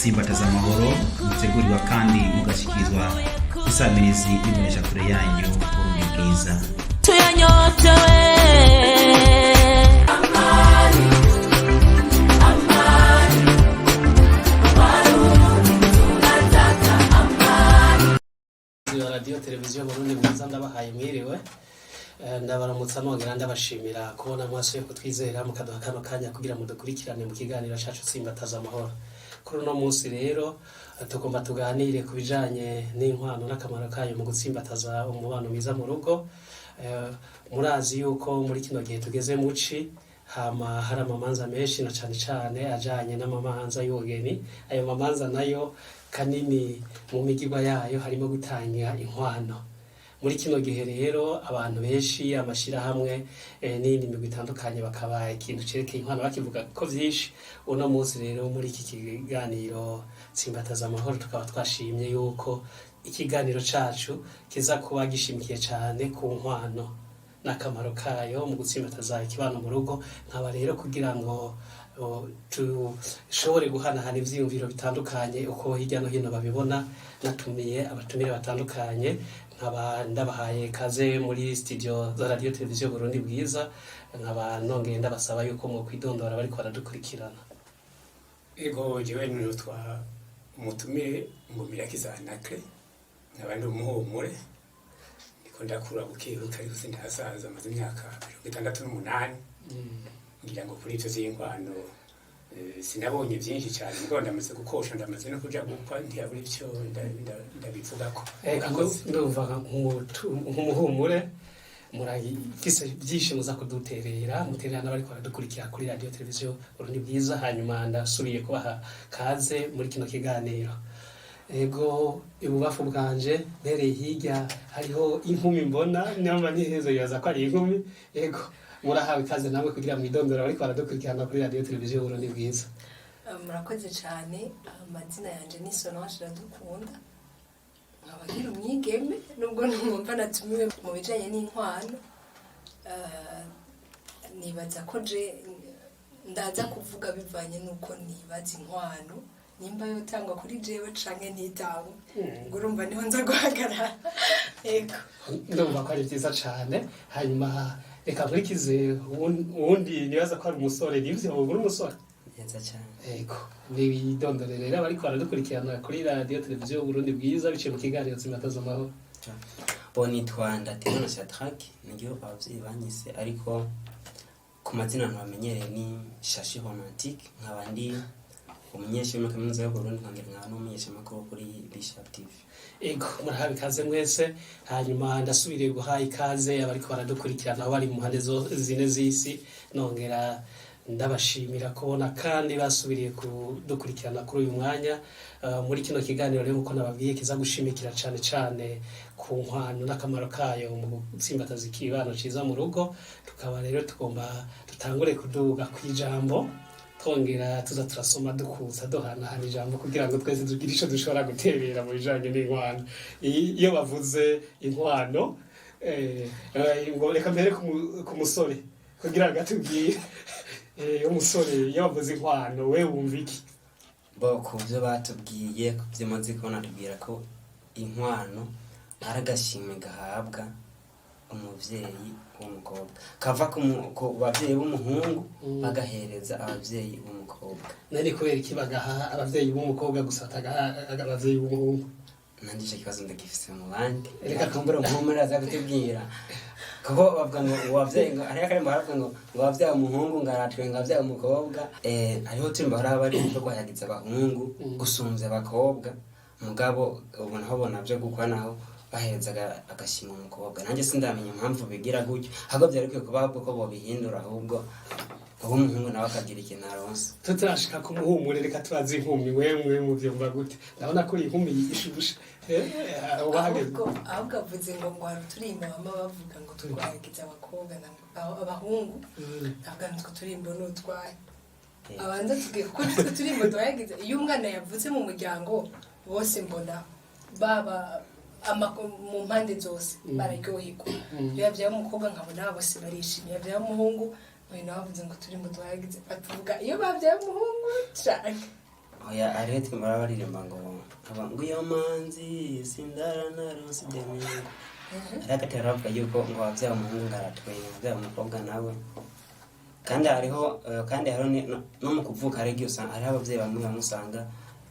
gutsimbataza amahoro mutegurirwa kandi mugashyikirizwa isamirizi y'imbonesha kure yanyu Burundi bwiza. Tuyanyotewe radio televiziyo Burundi bwiza ndabahaye mwiriwe ndabaramutsa nongera ndabashimira kubona mwaso yo kutwizera mukaduha kano kanya kugira mudukurikirane mu kiganiro cyacu tsimbataza amahoro. Kuri uno munsi rero tugomba tuganire ku bijanye n'inkwano n'akamaro kayo mu gutsimbataza umubano mwiza mu rugo. Murazi yuko muri kino gihe tugeze muci hama hari amamanza menshi na cane ajanye n'amamanza y'ubugeni. Ayo mamanza nayo kanini mu migirwa yayo harimo gutanga inkwano. Muri kino gihe rero abantu benshi amashirahamwe n'indi migwi itandukanye bakaba ikintu cerekeye inkwano bakivuga ko vyinshi. Uno munsi rero muri iki kiganiro tsimbataza amahoro tukaba twashimye yuko ikiganiro cacu kiza kuba gishimikiye cane ku nkwano n'akamaro kayo mu gutsimbataza ikibano mu rugo. Nkaba rero kugira ngo tushobore guhanahana ivyiyumviro bitandukanye uko hirya no hino babibona, natumiye abatumire batandukanye. Nkaba ndabahaye kaze muri studio za radio televiziyo Burundi bwiza, nkaba nongeye ndabasaba yuko mu kwidondora bari kwaradukurikirana. Ego jewe nutwa umutumire ngumira kizanake, nkaba ndi umuhumure, ndiko ndakura bukebuka ariko sindasaza amaze imyaka 68. Ngira ngo kuri ivyo z'inkwano sinabonye byinshi cyane, ngo ndamaze gukosha, ndamaze no kuja gukwa, ntiyabura ivyo ndabivugako. Ndumva nk'umuhumure muragifise byinshi muza kuduterera, mutererana bari kwaradukurikira kuri radio televiziyo Burundi bwiza. Hanyuma ndasubiye kubaha kaze muri kino kiganiro. Ego ibubafu bwanje ntereye hirya hariho inkumi mbona, nyamba nihezo yaza ko ari inkumi. Ego murahawe kaze namwe kugira mwidondora bari kwaradukurikirana kuri radio televiziyo Burundi bwiza. Murakoze cyane. Amazina yanje ni Solange Iradukunda, nk'abagira umwigeme nubwo numva natumiwe mu bijanye n'inkwano. Nibaza ko je ndaza kuvuga bivanye nuko nibaza inkwano nimba yotangwa kuri jewe canke ntitangwa, ngo urumva niho nza guhagarara. Ego ndumva ko ari byiza cyane. Hanyuma reka nkurikize uwundi nibaza ko ari umusore. Nivyo uri umusore? Neza cyane. Ego nibidondore rero bari kwaradukurikirana kuri radio televiziyo Burundi bwiza biciye mu kiganiro tsimbataza amahoro. Bonitwa Ndategana Shadrack, ngiyo abavyeyi banyise, ariko ku mazina ntamenyereye ni Shashi Romantique. Nkaba ndi umunyeshuri mu kaminuza y'u Burundi, nkaba n'umunyeshamakuru kuri Bishop TV. Ego murahawe ikaze mwese. Hanyuma ndasubiriye guha ikaze abariko baradukurikirana bari mu mpande zine z'isi, nongera ndabashimira kubona kandi basubiriye kudukurikirana kuri uyu mwanya. Muri kino kiganiro rero uko nababwiye kiza gushimikira cane ku nkwano n'akamaro kayo mu gutsimbataza ikibano ciza mu rugo. Tukaba rero tugomba tutangure kuduga kwijambo, twongera tuza turasoma dukuza duhanahana ijambo kugira ngo twese tugire ico dushobora guterera mu bijanye n'inkwano. Iyo bavuze inkwano ngo reka mbere ku musore kugira ngo atubwire umusore iyo bavuze inkwano we wumva iki? Ku byo batubwiye, ku byo maze kubona tubwira ko inkwano ari agashimwe gahabwa umuvyeyi w'umukobwa, kava ku bavyeyi b'umuhungu bagahereza abavyeyi b'umukobwa. Nari kubera iki bagaha abavyeyi b'umukobwa gusa atagaha abavyeyi b'umuhungu? Nandi ico kibazo ndagifise mu bandi, reka tumbura umuhumure aza gutubwira. Kuko bavuga ngo wavyeyi ngo ari akarimo baravuga ngo wavyaye umuhungu ngaratwe ngavyaye umukobwa. Hariho timba hari abari byo guhayagiza abahungu gusumvya abakobwa, mugabo ubu naho bona byo gukwa naho baherezaga agashima umukobwa. Nanjye sindamenya impamvu bigira gutyo, ahubwo byari bikwiye kuba ko bo bihindura, ahubwo ubu umuhungu nawe akagira ikintu aronse. Tutarashika ku muhumure, reka tubaze inkumi. Wewe mu vyumva gute? Ndabona ko inkumi yishusha ahubwo avuze ngo hari uturimbo bama bavuga ngo turwagiza abakobwa abahungu, ntabwo nitwo turimbo n'utwaye. Abanza tugiye kuko nitwo turimbo twayagize. Iyo umwana yavutse mu muryango bose mbona baba mu mpande zose bararyoherwa. Iyo yavyaye umukobwa nkabona bose barishimye, yavyaye umuhungu nawe navuze ngo turimbo twayagize batuvuga iyo bavyaye umuhungu cyane. oya ariho twimara baririmba ngo iyo manzi sindara naronse demingo arakati aravuga yuko ngo wavyaye umuhungu ngaratwenga wavyaye umukobwa nawe kandi hariho no mu kuvuka hariho hariho abavyeyi bamwe bamusanga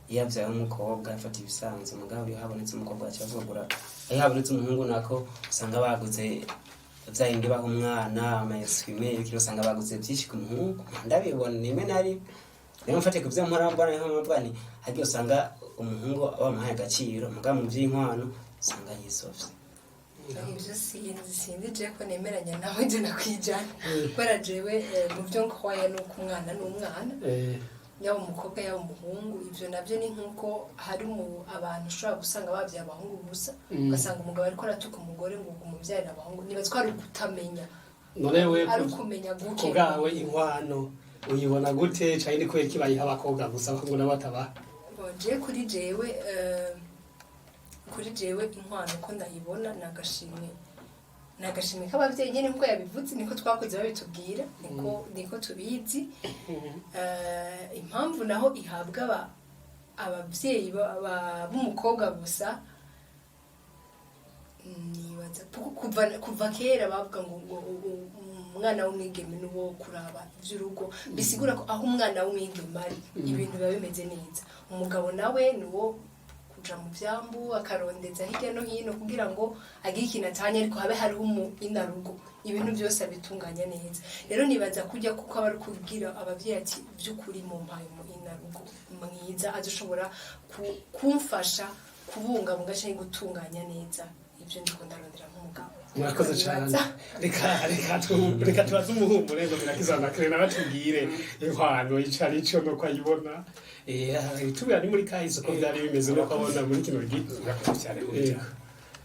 iyo avyaye umukobwa afata ibisanzwe mugabo iyo habonetse umukobwa acavugura iyo habonetse umuhungu nako usanga baguze vyayindi baho umwana amayeswime ibikiro usanga baguze vyinshi ku muhungu ndabibona nimwe nari rero mfate kuvya mpora hagiye usanga umuhungu abamuhaye agaciro mugabo mu vy'inkwano usanga yisovye ibyo sinzi je ko nemeranya nawe je nakwijana kubera jewe mu byo nkwaya nuko umwana n'umwana yaba umukobwa yaba umuhungu ivyo navyo ni nkuko hari abantu ushobora gusanga bavyaye abahungu gusa ugasanga umugabo ariko aratuka umugore ngo umuvyarira abahungu nibaza ko ari ukutamenya none we ari ukumenya guke kubwawe inkwano uyibona gute cyane ni kwera kibayiha abakobwa gusa ngo n'abatabaha je kuri jewe inkwano ko ndayibona nagashimwe k'abavyeyi nyene nkuko yabivuze niko twakoze babitubwira niko tubizi impamvu naho ihabwa abavyeyi b'umukobwa gusa nibaza kuva kera bavuga ngo umwana w'umwigeme n'uwo kuraba ivy'urugo bisigura ko aho umwana w'umwigeme ari ibintu biba bimeze neza umugabo nawe nuwo kuja mu vyambu akarondeza hirya no hino kugira ngo agire ikintu atanye ariko habe hariho inarugo ibintu byose abitunganya neza rero nibaza kujya kuko aba ari kubwira abavyeyi ati by'ukuri mu mpaye mu inarugo mwiza azoshobora kumfasha kubungabunga canke gutunganya neza ibyo ndiko ndarondera nk'umugabo murakoze cyane reka tubaze umuhumure ngo turakizana kare nabatubwire inkwano icari ico no kwayibona tubira ni muri kahise ko byari bimeze no kwabona muri kino gihe murakoze cyane gutya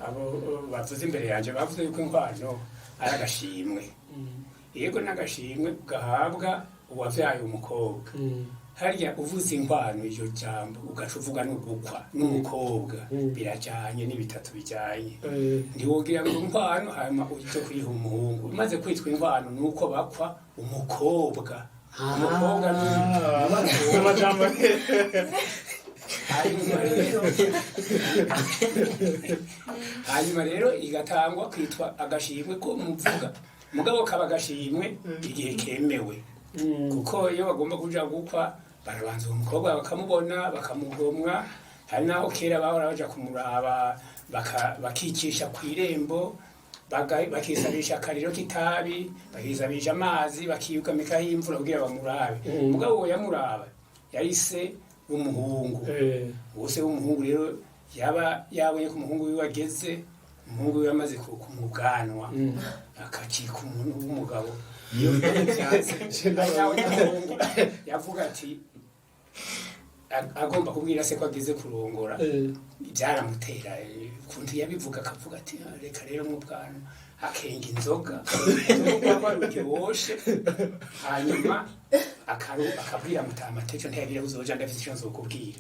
abo bavuze imbere yanje bavuze yuko inkwano ari agashimwe yego n'agashimwe gahabwa uwavyaye umukobwa harya uvuze inkwano iryo jambo ugaca uvuga n'ugukwa n'umukobwa birajyanye n'ibitatu bijyanye ntiwogira ngo inkwano hanyuma ujye kuyiha umuhungu umaze kwitwa inkwano ni uko bakwa umukobwa umukobwa n'amajambo hanyuma rero igatangwa kwitwa agashimwe ko muvuga mugabo kaba agashimwe igihe kemewe kuko iyo bagomba kuja gukwa barabanza uwo mukobwa bakamubona bakamugomwa hari naho kera bahora baja kumuraba bakicisha ku irembo bakisabisha akariro k'itabi bakisabisha amazi bakiyugamikaho imvura kugira bamurabe mugabo uwo yamuraba yari se w'umuhungu uwo se w'umuhungu rero yaba yabonye ko umuhungu wiwe ageze umuhungu wiwe amaze kumubwanwa akacika umuntu w'umugabo iyo yavuga ati agomba kubwira se ko ageze kurongora byaramutera ukuntu yabivuga akavuga ati reka rero mu bwana akenga inzoga uryoshye hanyuma akabwira mutama teco ntiyagira uzoja ndafite icyo nzokubwira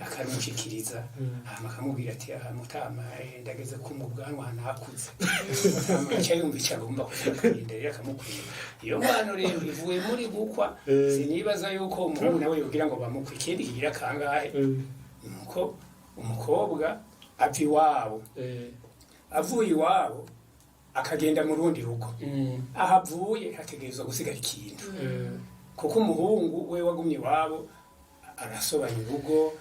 akamushikiriza hama akamubwira ati mutama ndageze ku mu bwanwa nakuze mutama cyayumva icyo agomba kuvuga rero akamubwira iyo mpano rero ivuye muri gukwa sinibaza yuko umuhungu nawe yogira ngo bamukwe ikindi kigira kangahe nuko umukobwa ava iwabo avuye iwabo akagenda mu rundi rugo aho avuye hategerezwa gusigara ikintu kuko umuhungu we wagumye iwabo arasobanya urugo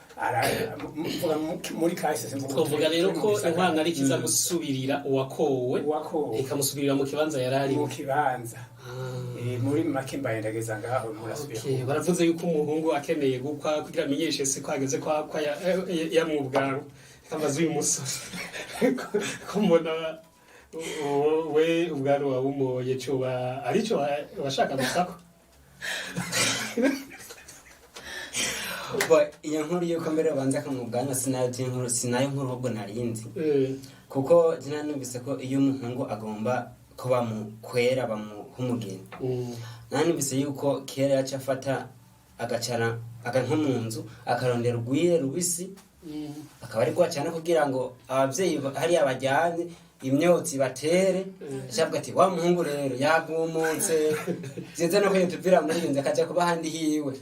muri kahise twavuga rero ko inkwano ari kiza gusubirira uwakowe ikamusubirira mu kibanza yari ari mu kibanza muri make mbaye ndageza ngaho murasubira baravuze yuko umuhungu akeneye gukwa kugira amenyeshe se ko ageze kwa yamubwaro amaze uyu musore ko mbona we ubwaro wawumoye cuba arico washaka gusako iyo nkuru yuko mbere banza akamubwanya sinayo nkuru ahubwo narindi kuko jina numvise ko iyo umuhungu agomba ko bamukwera bamuha umugeni nanumvise yuko kera yaca afata agacara nko mu nzu akarondera urwire rubisi akaba ari kwacana kugira ngo abavyeyi hariya bajyane imyotsi batere ashabwa ati wa muhungu rero yagumutse zize no kuyituvira muri inzu akaja kuba handi hiwe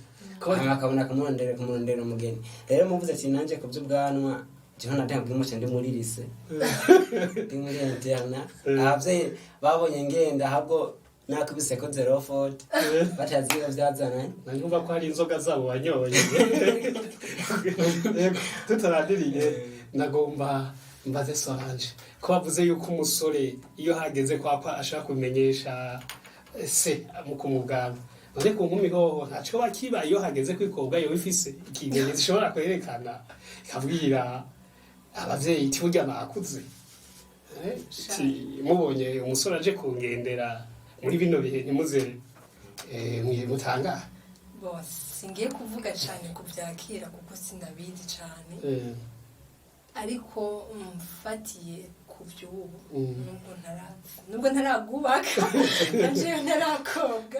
akabona kumurondera umugeni rero muvuze ati nanje ku by'ubwanwa jewe natambwe umuce ndi muri lise ndi muri interna abavyeyi babonye ngenda ahubwo nakubise ko 04 batazi iyo vyazana nanyumva ko hari inzoga zabo wanyoye tutaradiriye nagomba mbaze Solange ko bavuze yuko umusore iyo hageze kwapa ashaka kumenyesha se mu kumubwana none ku nkumi hoho ntaco bakiba iyo hageze kwikobwa yo ifise ikimenyetso ishobora kwerekana ikabwira abavyeyi iti burya nakuze mubonye umusore aje kungendera muri bino bihe ntimuze mutanga singiye kuvuga cyane kubyakira kuko sinabizi cyane ariko mfatiye ku by'ubu nubwo ntaragubaka nanje ntarakobwa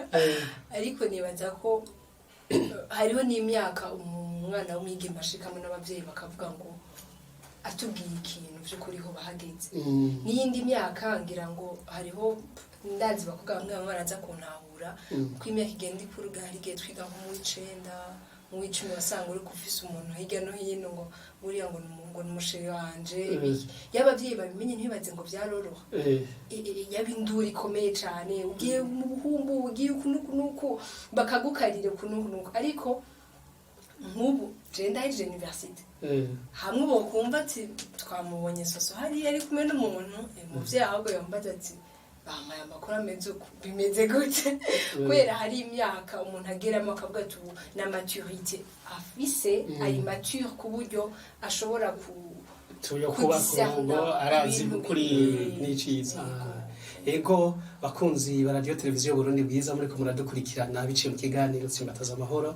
ariko nibaza ko hariho n'imyaka umwana w'umwigeme ashikamo n'abavyeyi bakavuga ngo atubwiye ikintu by'ukuri ho bahageze n'iyindi myaka ngira ngo hariho ndazi bakuga bamwe baraza kuntahura uko imyaka igenda ikuruga hari igihe twiga nko mu 9 mu 10 wasanga uri kufise umuntu hirya no hino ngo buriya ngo n'umusheri wanje y'abavyeyi babimenye ntibaze ngo byaroroha yabindura ikomeye cyane ugiye mu buhumbu ugiye kunuku bakagukarira kunuku ariko nk'ubu je ndahije university hamwe bo kumva ati twamubonye soso hari ari kumwe n'umuntu muvyeyi ahubwo yambaza ati bamaye amakuru ameze uko bimeze gute kubera hari imyaka umuntu ageramo akavuga ati na maturité afise ari mature ku buryo ashobora kuba kurugo arazi kuri n'iciza ego bakunzi ba radio televiziyo Burundi bwiza muri ko muradukurikirana biciye mu kiganiro Tsimbataza amahoro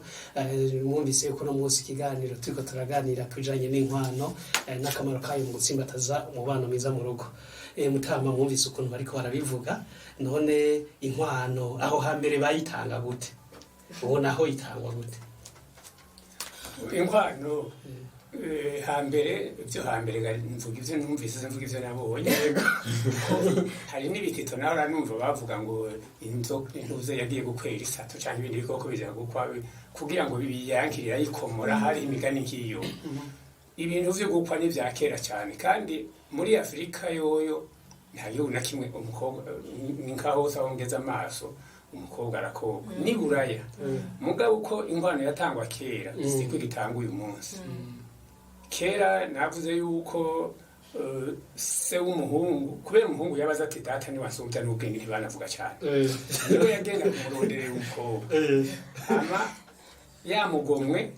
mwumvise ko no munsi kiganiro turiko turaganira kujanye n'inkwano n'akamaro kayo mu gutsimbataza umubano mwiza mu rugo mutama mwumvise ukuntu bariko barabivuga none inkwano aho hambere bayitanga gute ubona aho itangwa gute inkwano hambere mvuga ivyo numvise mvuga ivyo nabonye hari n'ibitito naho ranumva bavuga ngo intuze yagiye gukwera isato cyangwa ibindi bikoko biza gukwa kugira ngo biyankirira yikomora hari imigani nkiyo ibintu vyo gukwa ni vya kera cyane kandi muri Afrika yoyo ntayo na kimwe umukobwa ninkaho sawongeza amaso umukobwa arakobwa ni buraya mugabo uko inkwano yatangwa kera siko gitanga uyu munsi kera navuze yuko se w'umuhungu kubera umuhungu yabaza ati data ni wasumta n'ubwenge ntibanavuga cyane niwe yagenda kumurondera umukobwa ama yamugomwe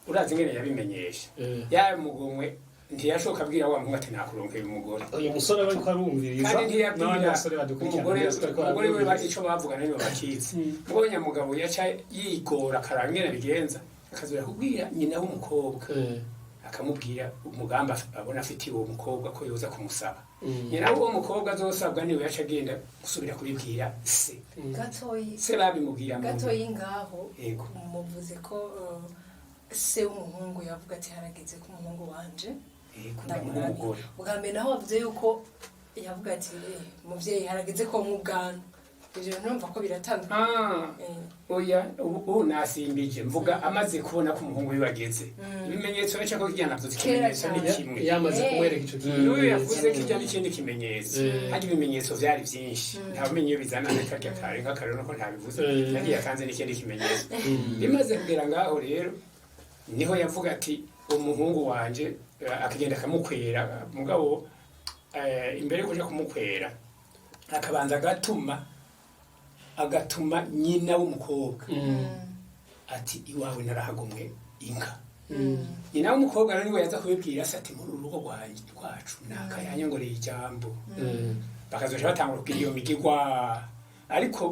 urazi ngene yabimenyesha yamugomwe ntiyashoka abwira wa muhungu ati nakuronkeye umugore uyu musore bari ko arumviriza kandi ntiyabwira umugore we ico bavugana nibo bakizi mubonye mugabo yaca yigora karangena bigenza akazura kubwira nyina w'umukobwa akamubwira umugamba abona afitiye uwo mukobwa ko yoza kumusaba nyina w'uwo mukobwa azosabwa niwe yaca agenda gusubira kubibwira se gatoyi se babimubwira gatoyi ngaho muvuze ko se w'umuhungu yavuga ati harageze ko umuhungu wanje bwa mbere naho bavuze yuko yavuga ati muvyeyi harageze ko mubwana ivyo numva ko biratandukanye oya ubu nasimbije mvuga amaze kubona ko umuhungu wibageze ibimenyetso yaca ko kijyana byo kimenyetso ni kimwe yamaze kumwereka ico kintu niwe yavuze kijya n'ikindi kimenyetso hari ibimenyetso vyari byinshi ntamenye iyo bizana n'akarya kare nk'akarero ko ntabivuze yagiye akanze n'ikindi kimenyetso bimaze kugera ngaho rero niho yavuga ati umuhungu wanje akagenda akamukwera mugabo imbere kuja kumukwera akabanza agatuma nyina w'umukobwa ati iwawe narahagomwe inka nyina w'umukobwa rero niwe yaza kubibwira se ati muri urugo rwacu nakayanyongoreye ijambo bakazoja batangura kubwira iyo migigwa ariko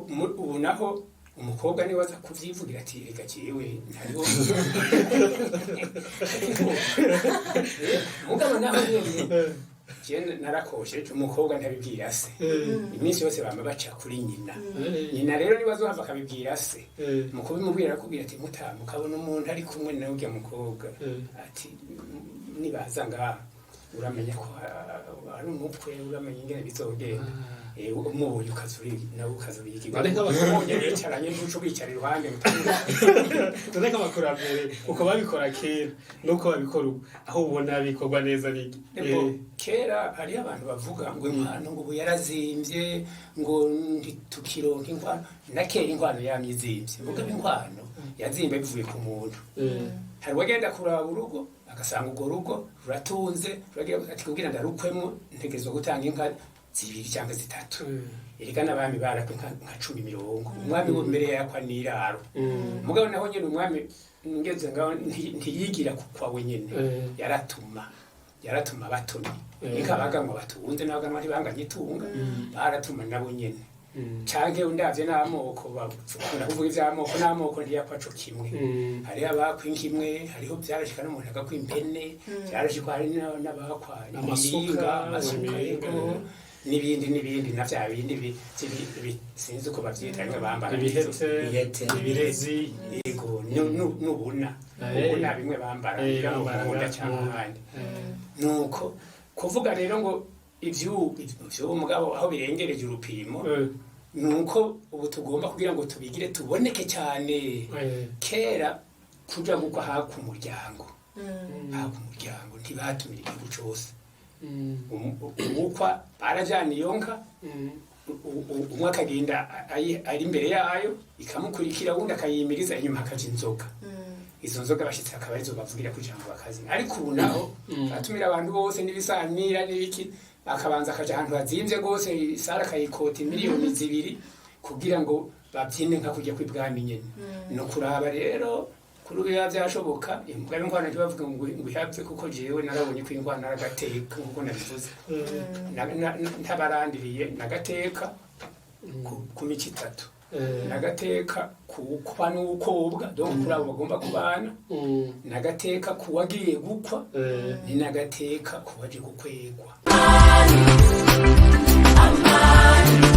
ubu naho umukobwa niwe aza kuvyivugira ati reka ciwe ntariho mugabo naho nyene jene narakoshe umukobwa ntabibwira se iminsi yose bama baca kuri nyina rero nibazo hava akabibwira se mukubimubwira akubwira ati mutamu kabona umuntu ari kumwe nawe ujya mukobwa ati nibaza ngaha uramenya ko ari umupwe uramenya ingene bizogenda umubonye ukazuri nawe ukazuri None nk'abakurambere yicaranye n'uco bicara iruhande none nk'abakurambere uko babikora kera nuko babikora ubu aho ubona bikorwa neza bigi kera hariho abantu bavuga ngo inkwano ngo ubu yarazimvye ngo ntitukironka inkwano na kera inkwano yamye izimvye mugabo inkwano yazimba bivuye ku muntu hari wagenda kuraba urugo agasanga urwo rugo ruratunze ati kugira ndarukwemo ntegerezwa gutanga inka 2 cyangwa 3 erega n'abami barakwe nka 10 umwami wo mbere yakwa niraro mugabo naho nyene umwami ngeze ngaho ntiyigira kwa wenyene yaratuma batoni inka baganwa batunze n'abaganwa ntibanganye itunga baratuma nabo nyene canke undavye n'amoko bakunda kuvuga ivy'amoko n'amoko ntiyakwaco kimwe hariho abakwa imwe hariho vyarashika n'umuntu agakwa impene vyarashika hari n'abakwa amasuka n'ibindi na vya bindi sinzi uko bavyita rimwe bambara ibihete ibirezi yego n'ubuna bimwe bambara bamunda cyangwa ahandi nuko kuvuga rero ngo ivyo mugabo aho birengereje urupimo nuko ubu tugomba kugira ngo tubigire tuboneke cyane kera kuja gukwa haku umuryango ntibatumira igihugu cose umukwa barajana iyo nka umwe akagenda ari imbere yayo ikamukurikira wundi akayimiriza inyuma akaja inzoga izo nzoga bashitse akaba arizo bavugira kugira ngo bakazi ariko ubu naho batumira abantu bose n'ibisanira n'ibiki bakabanza akaja ahantu hazimvye gose isara akayikota miliyoni 2 kugira ngo babyine nka kujya kwibwami nyene no kuraba rero kuri biba byashoboka imbwa inkwano ntibavuga ngo ihapfe kuko jewe narabonye ko inkwano aragateka nkuko nabivuze ntabarandiriye nagateka ku mici 3 nagateka kukwa n'ukobwa donc kuri abo bagomba kubana nagateka kuwagiye gukwa ni nagateka kuwaje gukwegwa amani